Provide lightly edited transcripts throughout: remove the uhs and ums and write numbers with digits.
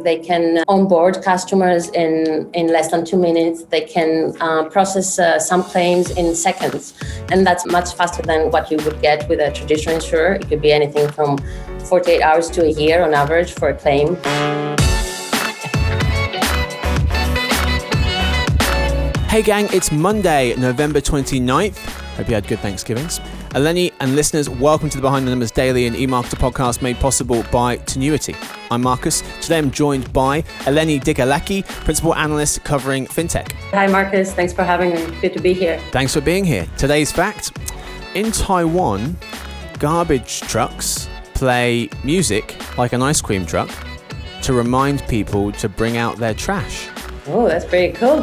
They can onboard customers in less than 2 minutes. They can process some claims in seconds. And that's much faster than what you would get with a traditional insurer. It could be anything from 48 hours to a year on average for a claim. Hey gang, it's Monday, November 29th. Hope you had good Thanksgivings. Eleni and listeners, welcome to the Behind the Numbers Daily and eMarketer podcast made possible by Tenuity. I'm Marcus. Today I'm joined by Eleni Digalaki, Principal Analyst covering FinTech. Hi Marcus, thanks for having me. Good to be here. Thanks for being here. Today's fact, in Taiwan, garbage trucks play music like an ice cream truck to remind people to bring out their trash. Oh, that's pretty cool.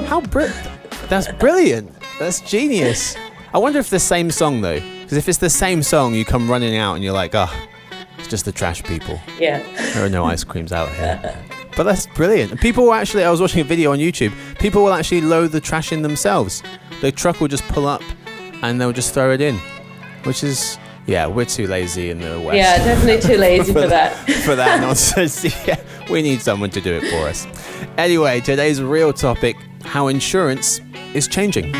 That's brilliant. That's genius. I wonder if the same song though, because if it's the same song, you come running out and you're like, it's just the trash people. Yeah. There are no ice creams out here. But that's brilliant. And people will actually, I was watching a video on YouTube, people will actually load the trash in themselves. The truck will just pull up and they'll just throw it in, which is, we're too lazy in the West. Yeah, definitely too lazy for that. For that nonsense. Yeah, we need someone to do it for us. Anyway, today's real topic, how insurance is changing.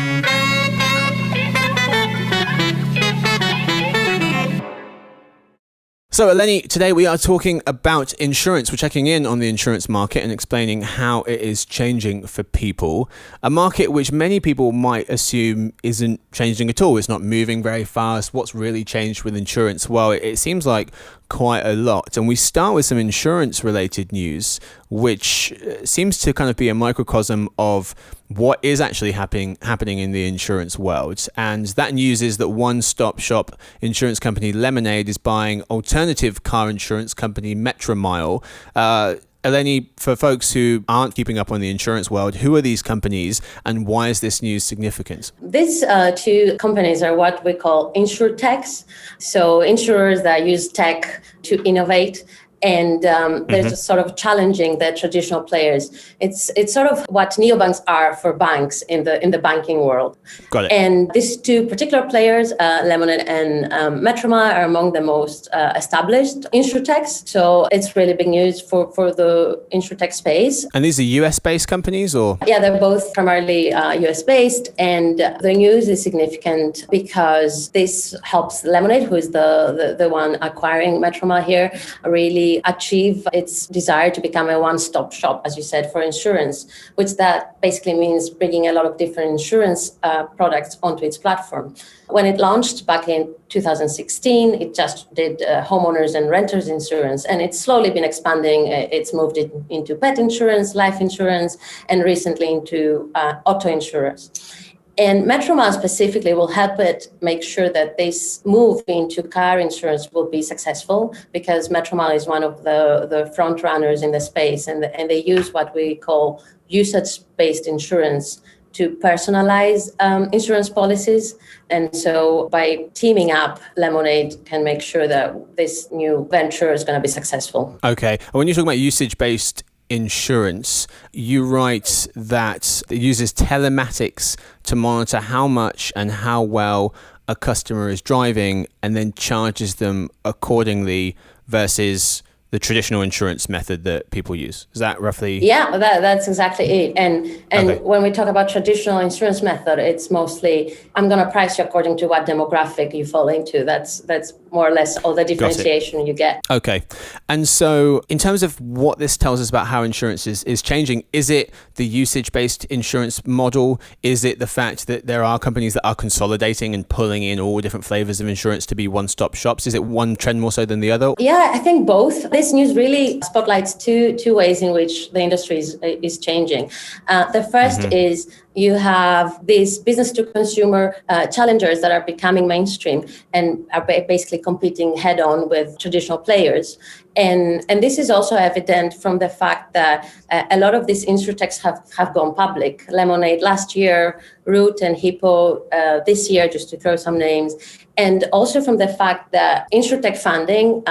So Eleni, today we are talking about insurance. We're checking in on the insurance market and explaining how it is changing for people. A market which many people might assume isn't changing at all. It's not moving very fast. What's really changed with insurance? Well, it seems like quite a lot. And we start with some insurance related news, which seems to kind of be a microcosm of what is actually happening in the insurance world. And that news is that one-stop shop insurance company Lemonade is buying alternative car insurance company Metromile. Eleni, for folks who aren't keeping up on the insurance world, who are these companies and why is this news significant? These two companies are what we call insurtechs. So insurers that use tech to innovate. And they're just sort of challenging the traditional players. It's sort of what neobanks are for banks in the banking world. Got it. And these two particular players, Lemonade and Metromile, are among the most established insurtechs. So it's really big news for the insurtech space. And these are US-based companies, or? Yeah, they're both primarily US-based. And the news is significant because this helps Lemonade, who is the one acquiring Metromile here, really achieve its desire to become a one-stop shop, as you said, for insurance, which that basically means bringing a lot of different insurance products onto its platform. When it launched back in 2016, it just did homeowners and renters insurance, and it's slowly been expanding. It's moved it into pet insurance, life insurance, and recently into auto insurance. And Metromile specifically will help it make sure that this move into car insurance will be successful, because Metromile is one of the front runners in the space, and they use what we call usage-based insurance to personalize insurance policies. And so by teaming up, Lemonade can make sure that this new venture is going to be successful. Okay. When you talk about usage-based insurance, you write that it uses telematics to monitor how much and how well a customer is driving and then charges them accordingly versus the traditional insurance method that people use. Is that roughly? Yeah, that's exactly it. And okay. When we talk about traditional insurance method, it's mostly, I'm going to price you according to what demographic you fall into. That's more or less all the differentiation you get. Okay. And so in terms of what this tells us about how insurance is changing, is it the usage-based insurance model? Is it the fact that there are companies that are consolidating and pulling in all different flavors of insurance to be one-stop shops? Is it one trend more so than the other? Yeah, I think both. This news really spotlights two ways in which the industry is changing. The first is you have these business-to-consumer challengers that are becoming mainstream and are basically competing head-on with traditional players. And this is also evident from the fact that a lot of these insurtechs have gone public. Lemonade last year, Root and Hippo this year, just to throw some names. And also from the fact that insurtech funding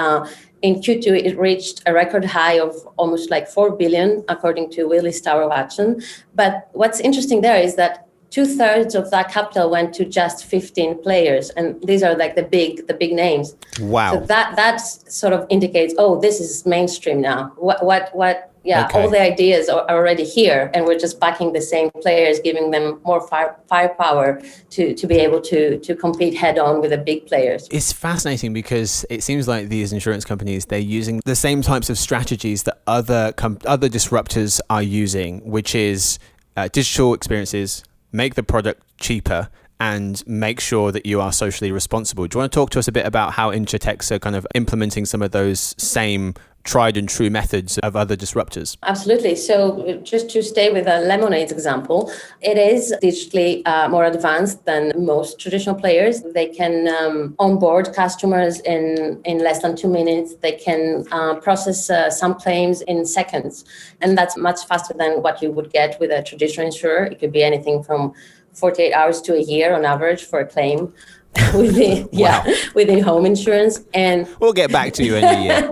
in Q2, it reached a record high of almost like 4 billion, according to Willis Tower Watson. But what's interesting there is that 2/3 of that capital went to just 15 players, and these are like the big names. Wow! So that sort of indicates, this is mainstream now. What Yeah, Okay. all the ideas are already here, and we're just backing the same players, giving them more firepower to be able to compete head on with the big players. It's fascinating because it seems like these insurance companies, they're using the same types of strategies that other disruptors are using, which is digital experiences, make the product cheaper, and make sure that you are socially responsible. Do you want to talk to us a bit about how insurtechs are kind of implementing some of those same tried and true methods of other disruptors? Absolutely. So just to stay with a Lemonade's example, it is digitally more advanced than most traditional players. They can onboard customers in less than 2 minutes. They can process some claims in seconds. And that's much faster than what you would get with a traditional insurer. It could be anything from 48 hours to a year on average for a claim. Within home insurance. And we'll get back to you in a year.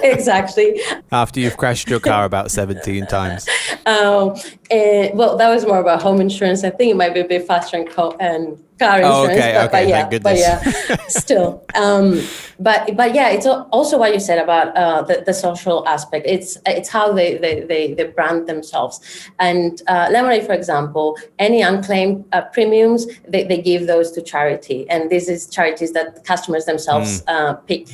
Exactly. After you've crashed your car about 17 times. Well, that was more about home insurance. I think it might be a bit faster in car insurance. But Still. But yeah, it's also what you said about the social aspect. It's how they brand themselves. And Lemonade, for example, any unclaimed premiums, they give those to charity. And this is charities that customers themselves pick.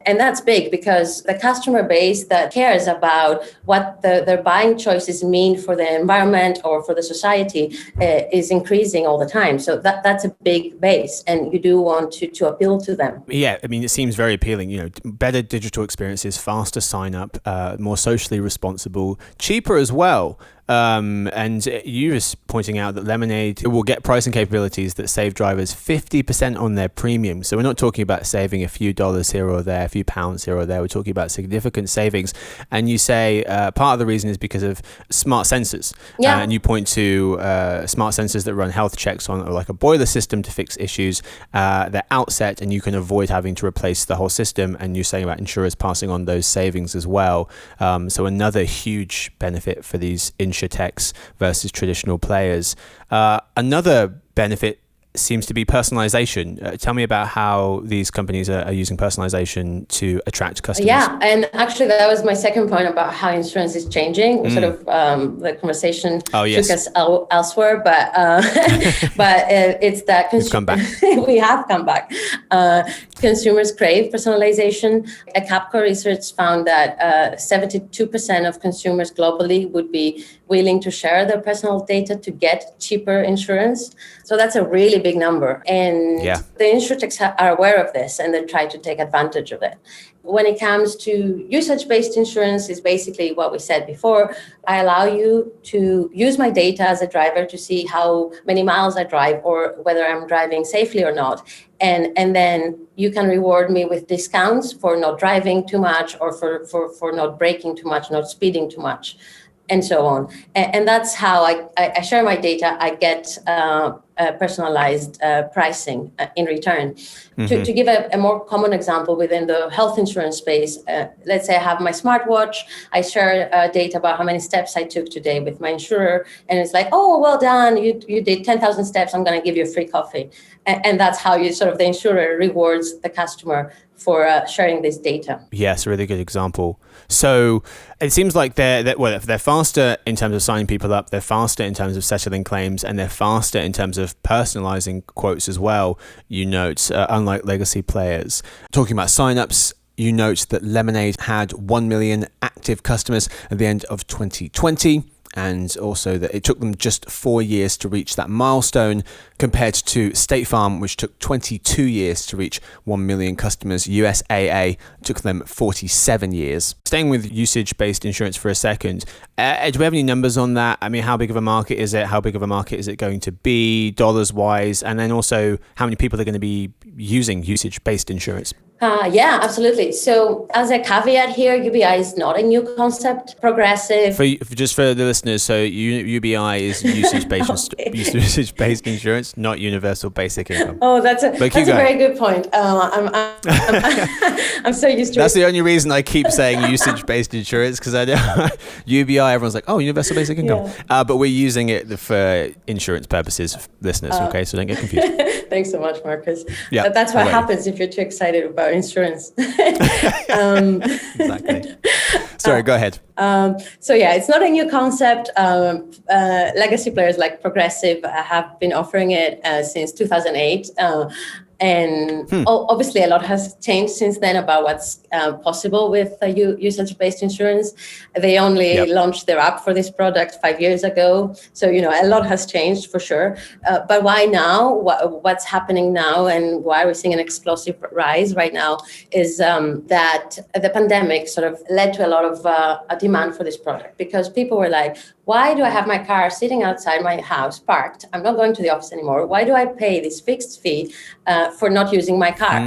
And that's big because the customer base that cares about what their buying choices mean for the environment or for the society is increasing all the time. So that's a big base, and you do want to appeal to them. Yeah, I mean, it seems very appealing. You know, better digital experiences, faster sign up, more socially responsible, cheaper as well. And you were pointing out that Lemonade will get pricing capabilities that save drivers 50% on their premium. So we're not talking about saving a few dollars here or there, a few pounds here or there. We're talking about significant savings. And you say part of the reason is because of smart sensors. Yeah. And you point to smart sensors that run health checks on like a boiler system to fix issues. They're outset, and you can avoid having to replace the whole system. And you're saying about insurers passing on those savings as well. So another huge benefit for these insurtechs versus traditional players. Another benefit seems to be personalization. Tell me about how these companies are using personalization to attract customers. Yeah, and actually that was my second point about how insurance is changing. Sort of the conversation took us elsewhere, but it's that we've come back. We have come back. Consumers crave personalization. A Capco research found that 72% of consumers globally would be willing to share their personal data to get cheaper insurance. So that's a really big number. And the insurtechs are aware of this, and they try to take advantage of it. When it comes to usage-based insurance, is basically what we said before. I allow you to use my data as a driver to see how many miles I drive or whether I'm driving safely or not. And then you can reward me with discounts for not driving too much or for not braking too much, not speeding too much, and so on. And that's how I share my data. I get personalized pricing in return. To give a more common example within the health insurance space, let's say I have my smartwatch. I share data about how many steps I took today with my insurer. And it's like, oh, well done. You did 10,000 steps. I'm going to give you a free coffee. And that's how you sort of the insurer rewards the customer for sharing this data. Yes, a really good example. So it seems like they're faster in terms of signing people up, they're faster in terms of settling claims, and they're faster in terms of personalizing quotes as well, you note, unlike legacy players. Talking about signups, you note that Lemonade had 1 million active customers at the end of 2020. And also that it took them just 4 years to reach that milestone compared to State Farm, which took 22 years to reach 1 million customers. USAA took them 47 years. Staying with usage-based insurance for a second, do we have any numbers on that? I mean, how big of a market is it? How big of a market is it going to be dollars-wise? And then also how many people are going to be using usage-based insurance? Yeah, absolutely. So as a caveat here, UBI is not a new concept, progressive. Just for the listeners, so UBI is usage-based insurance, not universal basic income. Oh, that's a very good point. I'm so used to That's the only reason I keep saying usage-based insurance, because I know UBI, everyone's like, oh, universal basic income. But we're using it for insurance purposes, listeners, okay? So don't get confused. Thanks so much, Marcus. Yeah, that's what happens if you're too excited about insurance. Exactly. Sorry, go ahead. It's not a new concept. Legacy players like Progressive have been offering it since 2008. Obviously, a lot has changed since then about what's possible with usage-based insurance. They only launched their app for this product 5 years ago. So, a lot has changed for sure. But why now? What's happening now and why we're seeing an explosive rise right now is that the pandemic sort of led to a lot of a demand for this product, because people were like, why do I have my car sitting outside my house parked? I'm not going to the office anymore. Why do I pay this fixed fee for not using my car?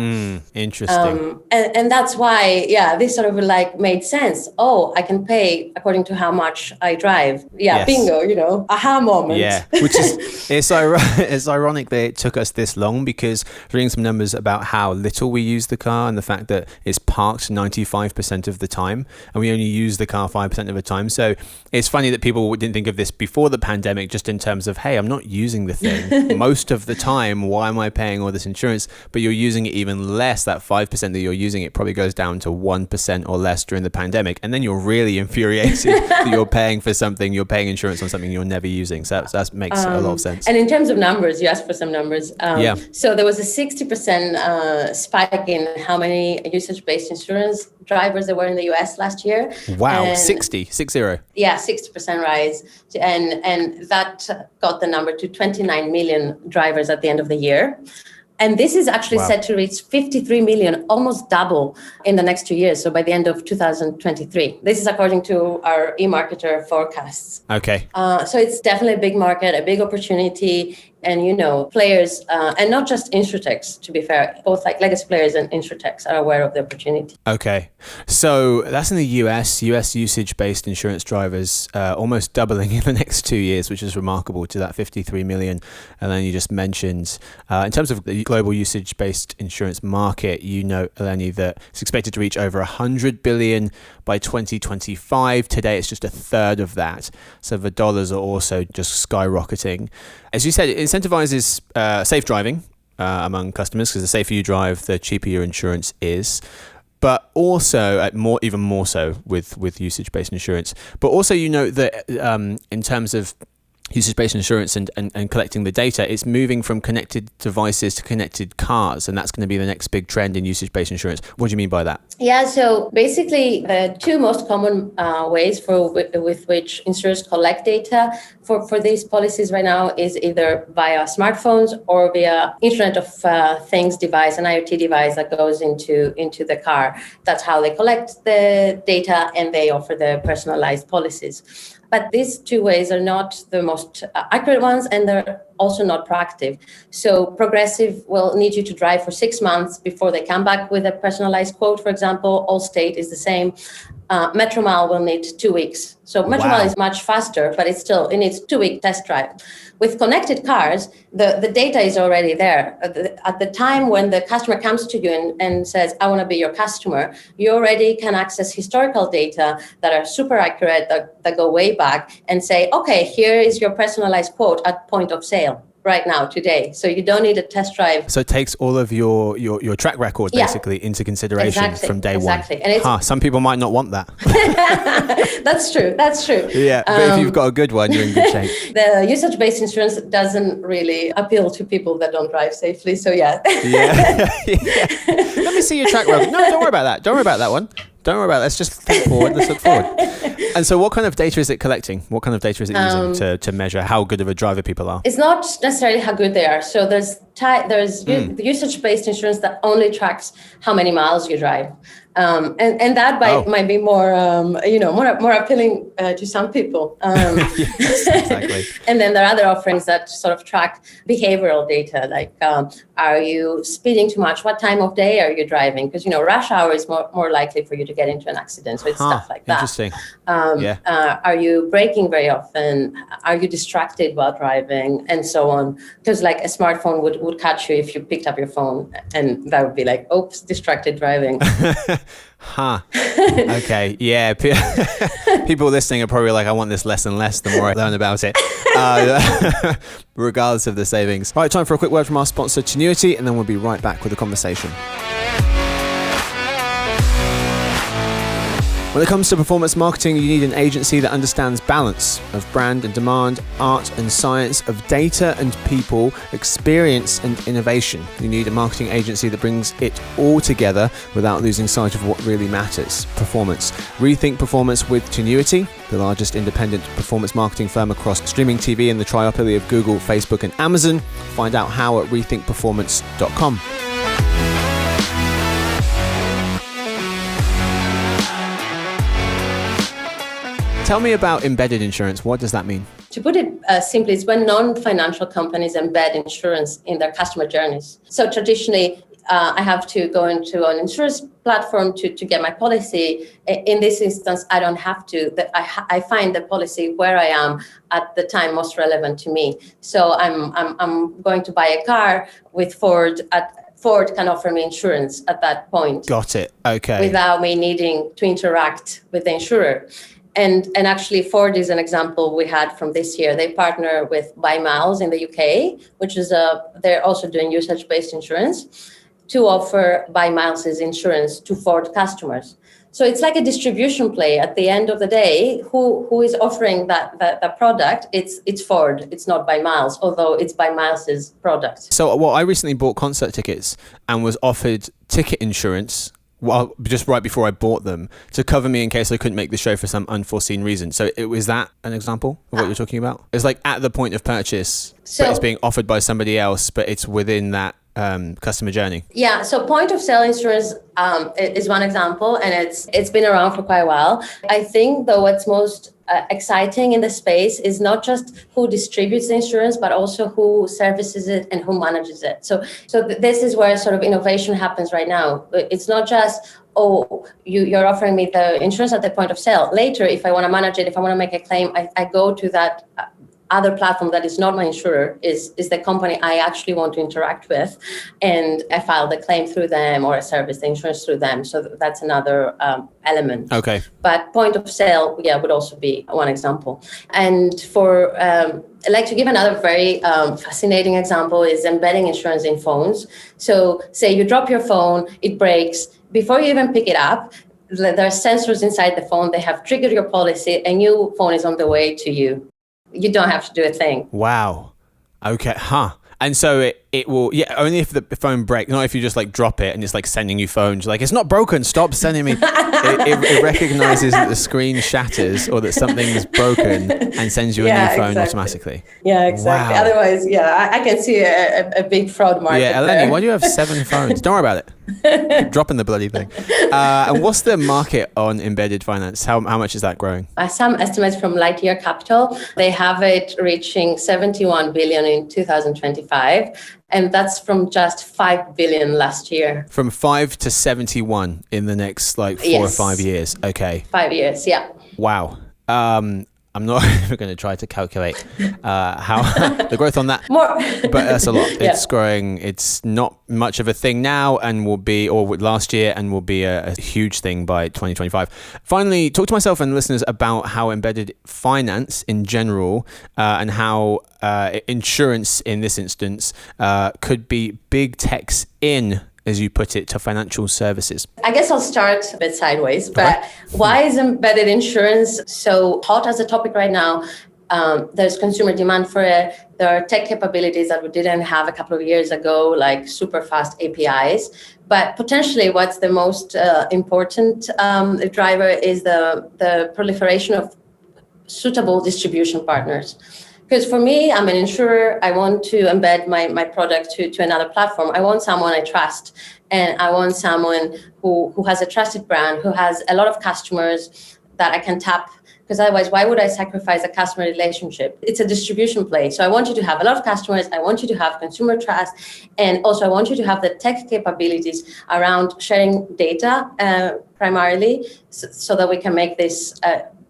Interesting. And that's why, this sort of like made sense. Oh, I can pay according to how much I drive. Yeah, yes. Bingo, aha moment. Yeah, which is, it's ironic that it took us this long, because reading some numbers about how little we use the car and the fact that it's parked 95% of the time and we only use the car 5% of the time. So it's funny that people didn't think of this before the pandemic, just in terms of, hey, I'm not using the thing most of the time. Why am I paying all this insurance? But you're using it even less. That 5% that you're using it probably goes down to 1% or less during the pandemic. And then you're really infuriated that you're paying for something, you're paying insurance on something you're never using. So that makes a lot of sense. And in terms of numbers, you asked for some numbers. So there was a 60% spike in how many usage-based insurance drivers there were in the US last year. Wow, and 60. Yeah, 60% rise. And that got the number to 29 million drivers at the end of the year. And this is actually set to reach 53 million, almost double in the next 2 years. So by the end of 2023, this is according to our eMarketer forecasts. Okay. So it's definitely a big market, a big opportunity. And, players, and not just insurtechs, to be fair, both like legacy players and insurtechs are aware of the opportunity. Okay. So that's in the US usage-based insurance drivers almost doubling in the next 2 years, which is remarkable, to that 53 million. And then you just mentioned, in terms of the global usage-based insurance market, Eleni, that it's expected to reach over 100 billion by 2025. Today, it's just a third of that. So the dollars are also just skyrocketing. As you said, it incentivizes safe driving among customers, because the safer you drive, the cheaper your insurance is. But also, even more so with usage-based insurance. But also, that in terms of usage-based insurance and collecting the data, it's moving from connected devices to connected cars, and that's going to be the next big trend in usage-based insurance. What do you mean by that? Yeah, so basically the two most common ways with which insurers collect data for these policies right now is either via smartphones or via Internet of Things device, an IoT device that goes into the car. That's how they collect the data and they offer the personalized policies. But these two ways are not the most accurate ones, and they're also not proactive. So Progressive will need you to drive for 6 months before they come back with a personalized quote, for example. Allstate is the same. Metromile will need 2 weeks. So Metromile is much faster, but it needs 2-week test drive. With connected cars, the data is already there. At the time when the customer comes to you and says, I want to be your customer, you already can access historical data that are super accurate, that go way back, and say, okay, here is your personalized quote at point of sale right now, today. So you don't need a test drive. So it takes all of your track record basically into consideration from day one. And some people might not want that. That's true. Yeah, but if you've got a good one, you're in good shape. The usage-based insurance doesn't really appeal to people that don't drive safely. So yeah. Let me see your track record. No, don't worry about that. Don't worry about that one. Don't worry about it. Let's just think forward. Let's look forward. And so what kind of data is it collecting? What kind of data is it using to measure how good of a driver people are? It's not necessarily how good they are. So there's usage-based insurance that only tracks how many miles you drive. And that might be more, more appealing to some people. Yes, exactly. And then there are other offerings that sort of track behavioral data, like are you speeding too much? What time of day are you driving? Because, rush hour is more likely for you to get into an accident. So it's stuff like that. Interesting. Are you braking very often? Are you distracted while driving? And so on. Because like a smartphone would catch you if you picked up your phone, and that would be like, oops, distracted driving. Okay. Yeah. People listening are probably like, I want this less and less the more I learn about it. Regardless of the savings. Right, time for a quick word from our sponsor, Tenuity, and then we'll be right back with the conversation. When it comes to performance marketing, you need an agency that understands balance of brand and demand, art and science, of data and people, experience and innovation. You need a marketing agency that brings it all together without losing sight of what really matters: performance. Rethink Performance with Tenuity, the largest independent performance marketing firm across streaming TV and the triopoly of Google, Facebook and Amazon. Find out how at rethinkperformance.com. Tell me about embedded insurance. What does that mean? To put it simply, it's when non-financial companies embed insurance in their customer journeys. So traditionally, I have to go into an insurance platform to get my policy. In this instance, I don't have to. I find the policy where I am at the time most relevant to me. So I'm going to buy a car with Ford. Ford can offer me insurance at that point. Got it. Okay. Without me needing to interact with the insurer. And actually, Ford is an example we had from this year. They partner with Buy Miles in the UK, which is they're also doing usage-based insurance, to offer Buy Miles' insurance to Ford customers. So it's like a distribution play. At the end of the day, who is offering that product? It's Ford. It's not Buy Miles, although it's Buy Miles' product. So, I recently bought concert tickets and was offered ticket insurance just right before I bought them to cover me in case I couldn't make the show for some unforeseen reason. So was that an example of what you're talking about? It's like at the point of purchase, but it's being offered by somebody else, but it's within that customer journey. Yeah, so point of sale insurance is one example, and it's been around for quite a while. I think though what's most exciting in the space is not just who distributes the insurance, but also who services it and who manages it. So this is where sort of innovation happens right now. It's not just, you're offering me the insurance at the point of sale. Later, if I want to manage it, if I want to make a claim, I go to that other platform that is not my insurer, is the company I actually want to interact with, and I file the claim through them or I service the insurance through them. So that's another element. Okay. But point of sale, would also be one example. And for I'd like to give another very fascinating example is embedding insurance in phones. So say you drop your phone, it breaks. Before you even pick it up, there are sensors inside the phone. They have triggered your policy. A new phone is on the way to you. You don't have to do a thing. Wow. Okay. Huh. And so it will, only if the phone breaks, not if you just like drop it and it's like sending you phones. Like, it's not broken, stop sending me. it recognizes that the screen shatters or that something is broken and sends you a new phone automatically. Yeah, exactly. Wow. Otherwise, I can see a big fraud market. Yeah, Eleni, why do you have 7 phones? Don't worry about it. Dropping the bloody thing. And what's the market on embedded finance? How much is that growing? Some estimates from Lightyear Capital, they have it reaching 71 billion in 2025. And that's from just 5 billion last year. From 5 to 71 in the next 4 or 5 years. Okay. 5 years, yeah. Wow. I'm not even going to try to calculate how the growth on that. More. But that's a lot. It's growing. It's not much of a thing now and will be, or last year, and will be a huge thing by 2025. Finally, talk to myself and listeners about how embedded finance in general and how insurance in this instance could be big tech's in, as you put it, to financial services. I guess I'll start a bit sideways, but why is embedded insurance so hot as a topic right now? There's consumer demand for it. There are tech capabilities that we didn't have a couple of years ago, like super fast APIs. But potentially what's the most important driver is the proliferation of suitable distribution partners. Because for me, I'm an insurer. I want to embed my product to another platform. I want someone I trust. And I want someone who has a trusted brand, who has a lot of customers that I can tap. Because otherwise, why would I sacrifice a customer relationship? It's a distribution play. So I want you to have a lot of customers. I want you to have consumer trust. And also, I want you to have the tech capabilities around sharing data primarily so that we can make this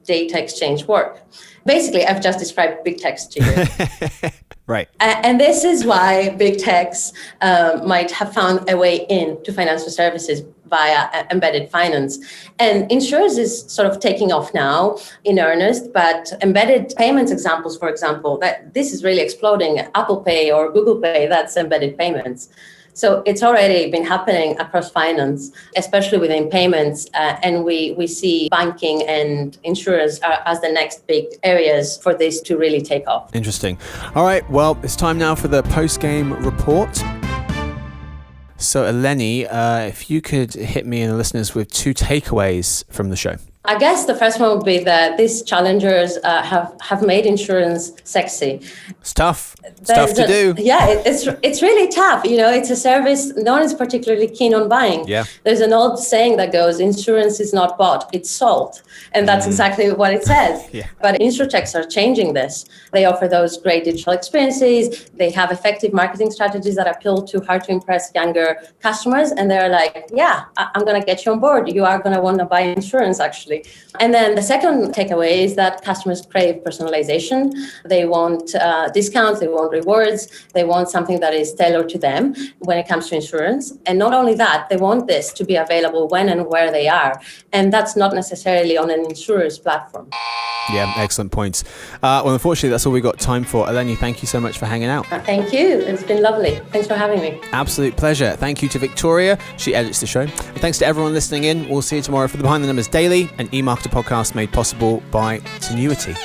data exchange work. Basically, I've just described big techs to you. Right. And this is why big techs might have found a way into financial services via embedded finance. And insurance is sort of taking off now in earnest, but embedded payments examples, for example, that this is really exploding. Apple Pay or Google Pay, that's embedded payments. So it's already been happening across finance, especially within payments. And we see banking and insurance as the next big areas for this to really take off. Interesting. All right, well, it's time now for the post-game report. So Eleni, if you could hit me and the listeners with 2 takeaways from the show. I guess the first one would be that these challengers have made insurance sexy. It's tough. It's tough to do. Yeah, it's really tough. It's a service no one is particularly keen on buying. Yeah. There's an old saying that goes, insurance is not bought, it's sold. And that's exactly what it says. Yeah. But insurtechs are changing this. They offer those great digital experiences. They have effective marketing strategies that appeal to hard-to-impress younger customers. And they're like, yeah, I'm going to get you on board. You are going to want to buy insurance, actually. And then the second takeaway is that customers crave personalization. They want discounts, they want rewards, they want something that is tailored to them when it comes to insurance. And not only that, they want this to be available when and where they are. And that's not necessarily on an insurer's platform. Yeah, excellent points. Well, unfortunately, that's all we got time for. Eleni, thank you so much for hanging out. Thank you. It's been lovely. Thanks for having me. Absolute pleasure. Thank you to Victoria. She edits the show. And thanks to everyone listening in. We'll see you tomorrow for the Behind the Numbers Daily, an eMarketer podcast made possible by Tenuity.